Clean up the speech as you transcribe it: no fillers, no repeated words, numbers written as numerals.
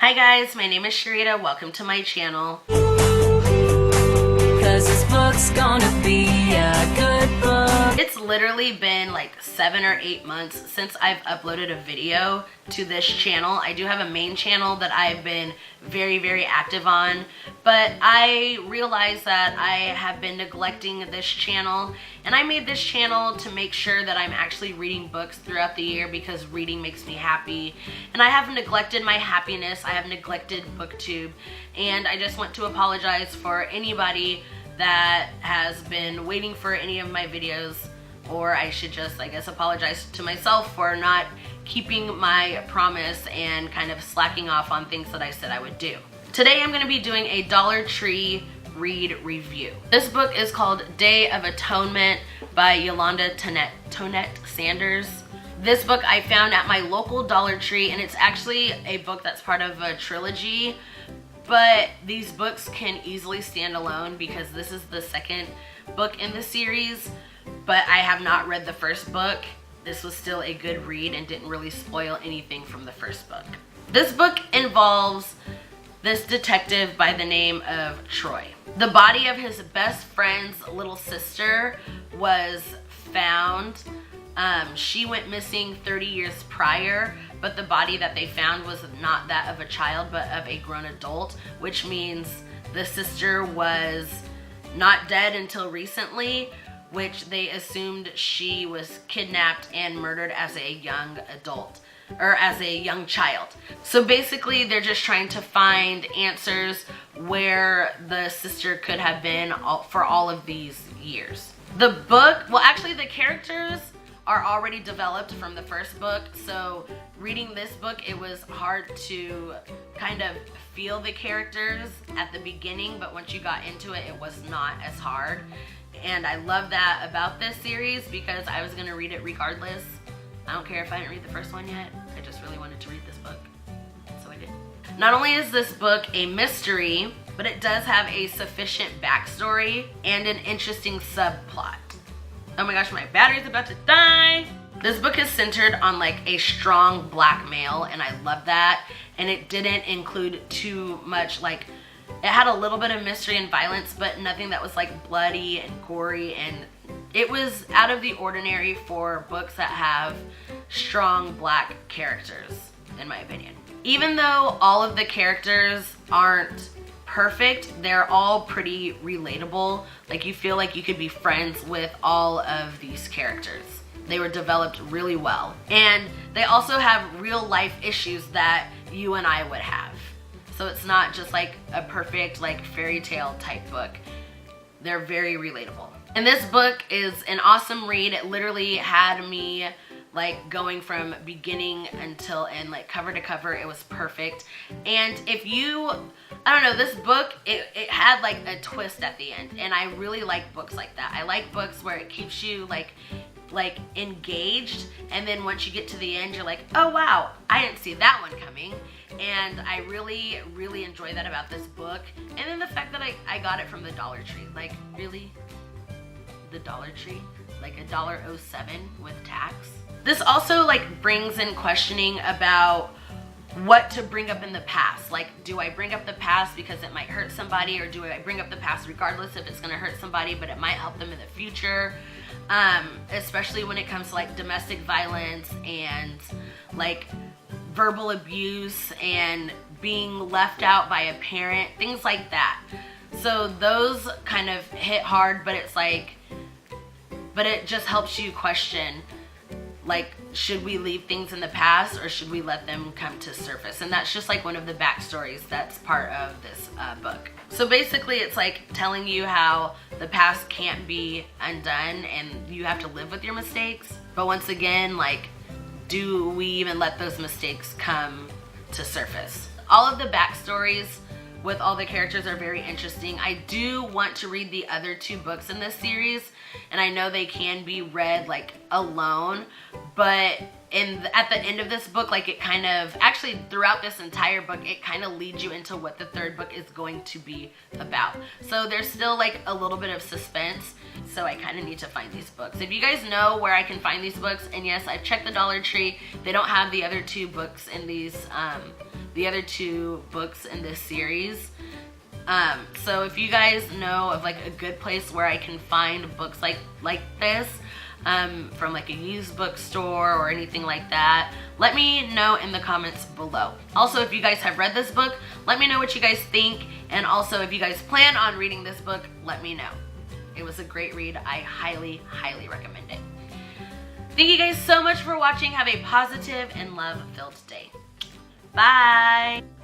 Hi guys, my name is Cherita. Welcome to my channel. Cause this book's gonna be a good book. It's literally been like 7 or 8 months since I've uploaded a video to this channel. I do have a main channel that I've been very active on, but I realized that I have been neglecting this channel, and I made this channel to make sure that I'm actually reading books throughout the year because reading makes me happy, and I have neglected my happiness. I have neglected BookTube, and I just want to apologize for anybody that has been waiting for any of my videos, or I should just, I guess, apologize to myself for not keeping my promise and kind of slacking off on things that I said I would do. Today I'm going to be doing a Dollar Tree read review. This book is called Day of Atonement by Yolanda Tonette Sanders. This book I found at my local Dollar Tree, and it's actually a book that's part of a trilogy, but these books can easily stand alone because this is the second book in the series, but I have not read the first book. This was still a good read and didn't really spoil anything from the first book. This book involves this detective by the name of Troy. The body of his best friend's little sister was found. She went missing 30 years prior, but the body that they found was not that of a child but of a grown adult, which means the sister was not dead until recently, which they assumed she was kidnapped and murdered as a young adult, or as a young child. So basically they're just trying to find answers where the sister could have been for all of these years. The book, well actually the characters are already developed from the first book, so reading this book, it was hard to kind of feel the characters at the beginning, but once you got into it, it was not as hard. And I love that about this series because I was gonna read it regardless. I don't care if I didn't read the first one yet. I just really wanted to read this book, so I did. Not only is this book a mystery, but it does have a sufficient backstory and an interesting subplot. Oh my gosh, my battery's about to die. This book is centered on like a strong black male, and I love that. And it didn't include too much, like, it had a little bit of mystery and violence, but nothing that was like bloody and gory, and it was out of the ordinary for books that have strong black characters, in my opinion. Even though all of the characters aren't perfect, they're all pretty relatable. Like, you feel like you could be friends with all of these characters. They were developed really well. And they also have real life issues that you and I would have. So it's not just like a perfect like fairy tale type book. They're very relatable. And this book is an awesome read. It literally had me like going from beginning until end, like cover to cover. It was perfect. And if you, I don't know, this book, it had like a twist at the end, and I really like books like that. I like books where it keeps you like engaged, and then once you get to the end, you're like, oh wow, I didn't see that one coming. And I really enjoy that about this book. And then the fact that I got it from the Dollar Tree. Like, really? The Dollar Tree? Like $1.07 with tax? This also like brings in questioning about what to bring up in the past. Like, do I bring up the past because it might hurt somebody, or do I bring up the past regardless if it's gonna hurt somebody but it might help them in the future? Especially when it comes to like domestic violence and like verbal abuse and being left out by a parent, things like that. So those kind of hit hard, but it's like, but it just helps you question, like, should we leave things in the past or should we let them come to surface? And that's just like one of the backstories that's part of this book. So basically it's like telling you how the past can't be undone and you have to live with your mistakes. But once again, like, do we even let those mistakes come to surface? All of the backstories with all the characters are very interesting. I do want to read the other 2 books in this series, and I know they can be read like alone, but at the end of this book, like, it kind of, actually throughout this entire book, it kind of leads you into what the 3rd book is going to be about. So there's still like a little bit of suspense, so I kind of need to find these books. If you guys know where I can find these books, and yes, I've checked the Dollar Tree, they don't have the other 2 books in these the other 2 books in this series. So if you guys know of like a good place where I can find books like this, from like a used bookstore or anything like that, let me know in the comments below. Also, if you guys have read this book, let me know what you guys think, and also if you guys plan on reading this book, let me know. It was a great read. I highly, highly recommend it. Thank you guys so much for watching. Have a positive and love-filled day. Bye!